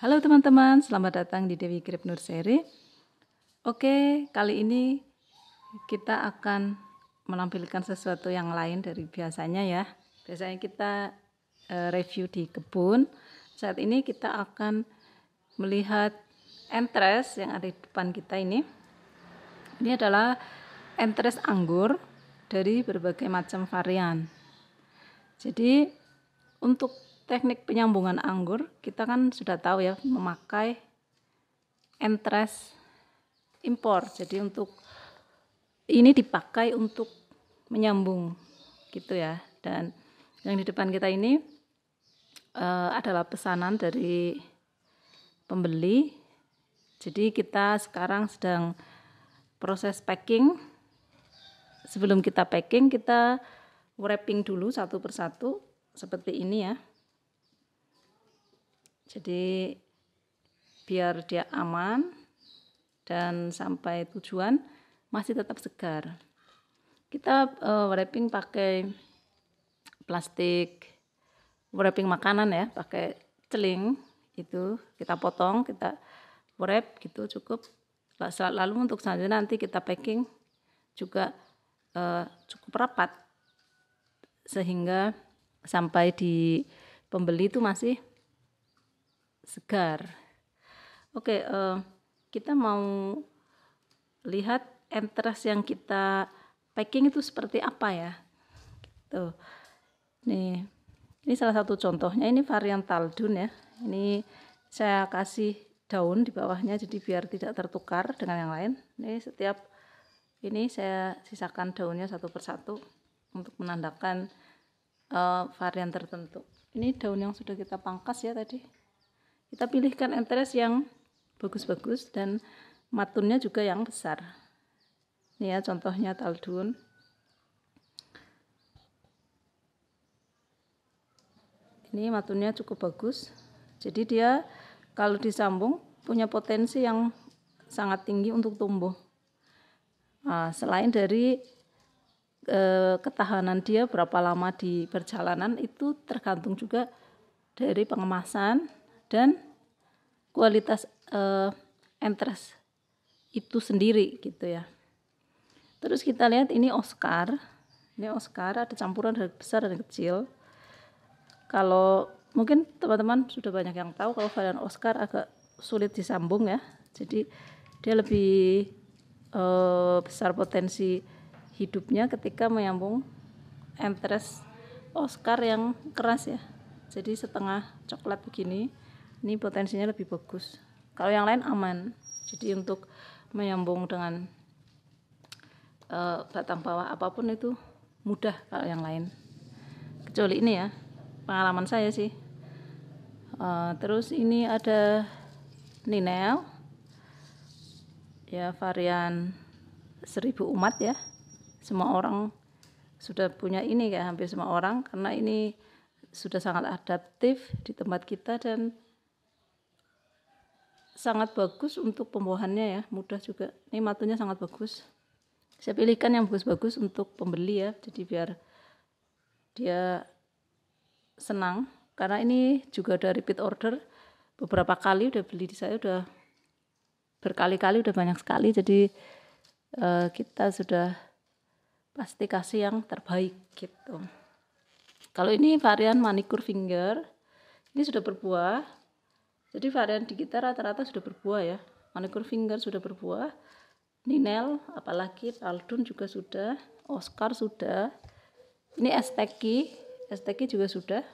Halo teman-teman, selamat datang di Dewi Grip Nursery. Oke, kali ini kita akan menampilkan sesuatu yang lain dari biasanya ya. Biasanya kita review di kebun. Saat ini kita akan melihat entres yang ada di depan kita ini. Ini adalah entres anggur dari berbagai macam varian. Jadi untuk teknik penyambungan anggur, kita kan sudah tahu ya, memakai entres impor. Jadi untuk ini dipakai untuk menyambung gitu ya. Dan yang di depan kita ini adalah pesanan dari pembeli. Jadi kita sekarang sedang proses packing. Sebelum kita packing, kita wrapping dulu satu persatu seperti ini ya. Jadi biar dia aman dan sampai tujuan masih tetap segar. Kita wrapping pakai plastik wrapping makanan ya, pakai celing itu kita potong, kita wrap gitu cukup. Lalu untuk selanjutnya nanti kita packing juga cukup rapat sehingga sampai di pembeli itu masih segar. Oke, kita mau lihat entres yang kita packing itu seperti apa ya. Tuh. Nih, ini salah satu contohnya, ini varian Taldun ya. Ini saya kasih daun di bawahnya jadi biar tidak tertukar dengan yang lain. Ini setiap ini saya sisakan daunnya satu persatu untuk menandakan varian tertentu. Ini daun yang sudah kita pangkas ya tadi. Kita pilihkan entres yang bagus-bagus dan matunnya juga yang besar. Ini ya contohnya Taldun. Ini matunnya cukup bagus. Jadi dia kalau disambung punya potensi yang sangat tinggi untuk tumbuh. Nah, selain dari ketahanan dia berapa lama di perjalanan itu tergantung juga dari pengemasan dan kualitas entres itu sendiri gitu ya. Terus kita lihat ini Oscar. Ini Oscar ada campuran dari besar dan kecil. Kalau mungkin teman-teman sudah banyak yang tahu kalau varian Oscar agak sulit disambung ya. Jadi dia lebih besar potensi hidupnya ketika menyambung entres Oscar yang keras ya. Jadi setengah coklat begini, ini potensinya lebih bagus. Kalau yang lain aman. Jadi untuk menyambung dengan batang bawah apapun itu mudah kalau yang lain. Kecuali ini ya, pengalaman saya sih. Terus ini ada Ninel, ya varian 1000 umat ya. Semua orang sudah punya ini ya, hampir semua orang karena ini sudah sangat adaptif di tempat kita dan sangat bagus untuk pembuahannya ya, mudah juga. Ini matunya sangat bagus. Saya pilihkan yang bagus-bagus untuk pembeli ya, jadi biar dia senang. Karena ini juga udah repeat order, beberapa kali udah beli di saya, udah berkali-kali, udah banyak sekali. Jadi kita sudah pasti kasih yang terbaik gitu. Kalau ini varian manicure finger, ini sudah berbuah. Jadi varian di kita rata-rata sudah berbuah ya. Manicure finger sudah berbuah. Ninel, apalagi Taldun juga sudah. Oscar sudah. Ini Esteki juga sudah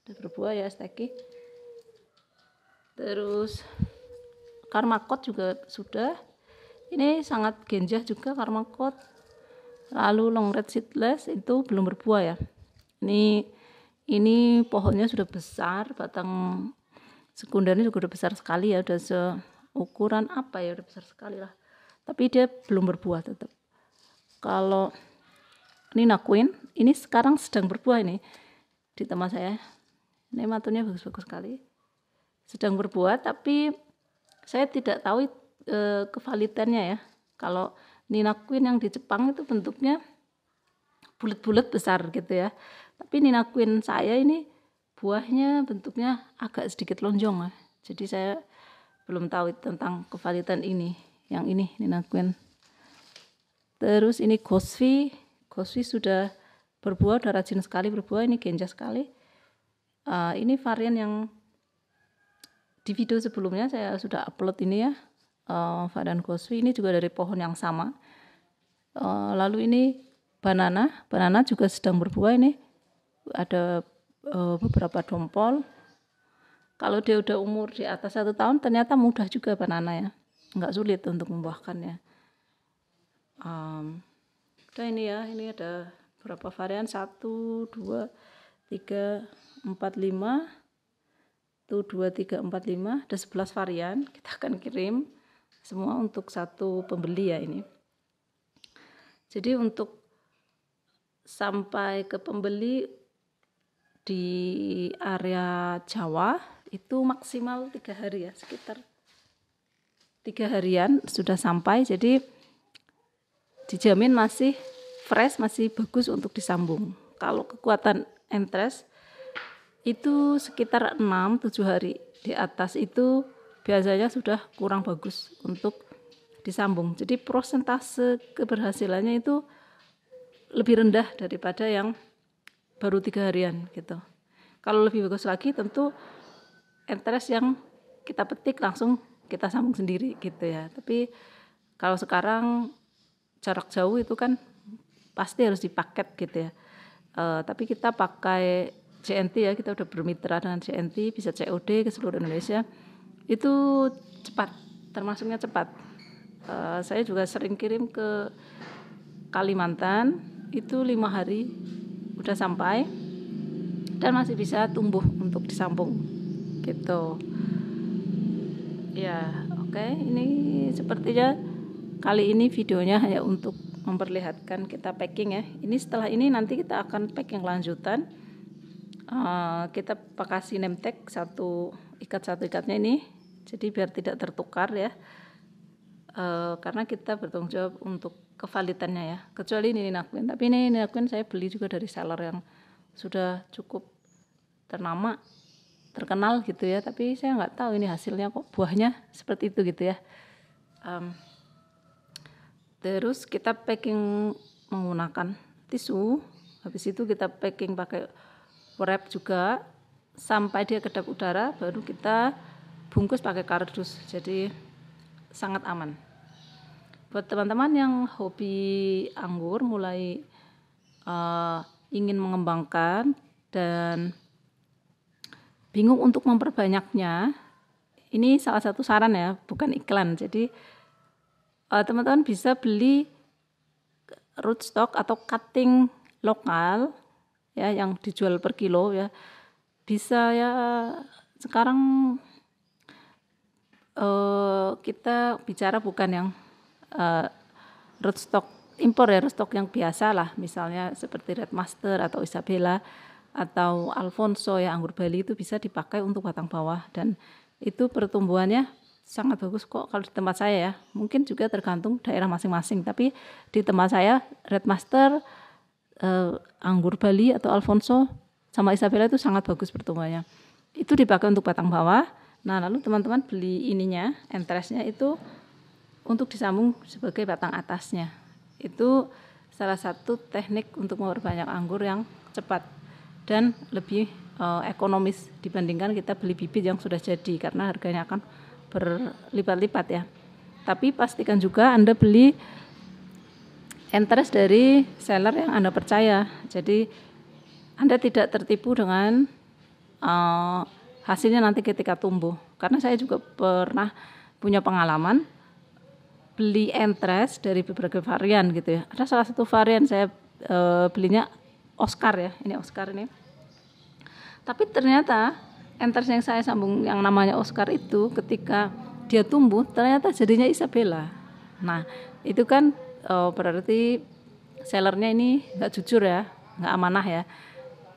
berbuah ya Esteki. Terus Karmakot juga sudah. Ini sangat genjah juga Karmakot. Lalu long red seedless itu belum berbuah ya. Ini pohonnya sudah besar, batang sekundernya juga udah besar sekali ya, udah seukuran apa ya, udah besar sekali lah. Tapi dia belum berbuah tetap. Kalau Nina Queen, ini sekarang sedang berbuah ini di tempat saya. Ini matunnya bagus-bagus sekali. Sedang berbuah, tapi saya tidak tahu kevalitannya ya. Kalau Nina Queen yang di Jepang itu bentuknya bulat-bulat besar gitu ya. Tapi Nina Queen saya ini buahnya bentuknya agak sedikit lonjong ya. Jadi saya belum tahu tentang kevalidan ini. Yang ini Nina Queen. Terus ini Gosvi sudah berbuah, udah rajin sekali berbuah. Ini Genja sekali. Ini varian yang di video sebelumnya saya sudah upload ini ya. Varian Gosvi ini juga dari pohon yang sama. Lalu ini banana juga sedang berbuah ini. Ada beberapa dompol. Kalau dia udah umur di atas 1 tahun ternyata mudah juga banana ya. Nggak sulit untuk membuahkannya. Udah ini ya, ini ada berapa varian, 1, 2, 3, 4, 5 tuh 2, 3, 4, 5 ada 11 varian. Kita akan kirim semua untuk satu pembeli ya ini. Jadi untuk sampai ke pembeli di area Jawa itu maksimal 3 hari ya, sekitar 3 harian sudah sampai. Jadi dijamin masih fresh, masih bagus untuk disambung. Kalau kekuatan entres itu sekitar 6-7 hari. Di atas itu biasanya sudah kurang bagus untuk disambung. Jadi persentase keberhasilannya itu lebih rendah daripada yang baru 3 harian gitu. Kalau lebih bagus lagi tentu entres yang kita petik langsung kita sambung sendiri gitu ya. Tapi kalau sekarang jarak jauh itu kan pasti harus dipaket gitu ya. Tapi kita pakai JNT ya, kita udah bermitra dengan JNT, bisa COD ke seluruh Indonesia. Itu cepat, termasuknya cepat. Saya juga sering kirim ke Kalimantan, itu 5 hari udah sampai dan masih bisa tumbuh untuk disambung gitu. Ya, oke. Ini sepertinya kali ini videonya hanya untuk memperlihatkan kita packing ya. Ini setelah ini nanti kita akan packing lanjutan. Kita pakai name tag satu ikatnya ini, jadi biar tidak tertukar ya. Karena kita bertanggung jawab untuk kevalidannya ya. Kecuali ini Nina Queen, tapi ini Nina Queen saya beli juga dari seller yang sudah cukup ternama, terkenal gitu ya. Tapi saya nggak tahu ini hasilnya kok buahnya seperti itu gitu ya. Terus kita packing menggunakan tisu. Habis itu kita packing pakai wrap juga sampai dia kedap udara, baru kita bungkus pakai kardus. Jadi sangat aman. Buat teman-teman yang hobi anggur, mulai ingin mengembangkan dan bingung untuk memperbanyaknya, ini salah satu saran ya, bukan iklan. Jadi teman-teman bisa beli rootstock atau cutting lokal ya, yang dijual per kilo ya. Bisa ya, sekarang kita bicara bukan yang rootstock impor ya, rootstock yang biasa lah, misalnya seperti Red Master atau Isabella atau Alfonso ya, anggur Bali itu bisa dipakai untuk batang bawah dan itu pertumbuhannya sangat bagus kok kalau di tempat saya ya. Mungkin juga tergantung daerah masing-masing, tapi di tempat saya Red Master, anggur Bali atau Alfonso sama Isabella itu sangat bagus pertumbuhannya. Itu dipakai untuk batang bawah. Nah, lalu teman-teman beli ininya, entresnya itu untuk disambung sebagai batang atasnya. Itu salah satu teknik untuk memperbanyak anggur yang cepat dan lebih ekonomis dibandingkan kita beli bibit yang sudah jadi, karena harganya akan berlipat-lipat ya. Tapi pastikan juga Anda beli entres dari seller yang Anda percaya. Jadi Anda tidak tertipu dengan hasilnya nanti ketika tumbuh. Karena saya juga pernah punya pengalaman beli entres dari beberapa varian gitu ya. Ada salah satu varian saya belinya Oscar ya, ini Oscar ini. Tapi ternyata entres yang saya sambung yang namanya Oscar itu ketika dia tumbuh ternyata jadinya Isabella. Nah, itu kan berarti sellernya ini nggak jujur ya, nggak amanah ya.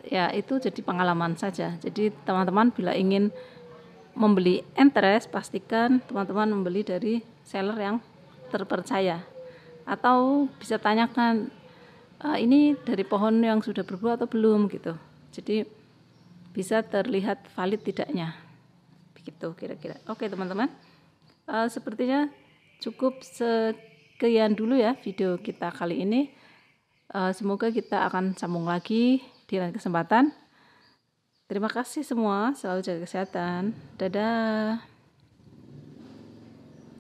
Ya itu jadi pengalaman saja. Jadi teman-teman bila ingin membeli entres, pastikan teman-teman membeli dari seller yang terpercaya. Atau bisa tanyakan, ini dari pohon yang sudah berbuah atau belum gitu. Jadi bisa terlihat valid tidaknya. gitu kira-kira. Oke teman-teman, sepertinya cukup sekian dulu ya video kita kali ini. Semoga kita akan sambung lagi di lain kesempatan. Terima kasih semua, selalu jaga kesehatan. Dadah.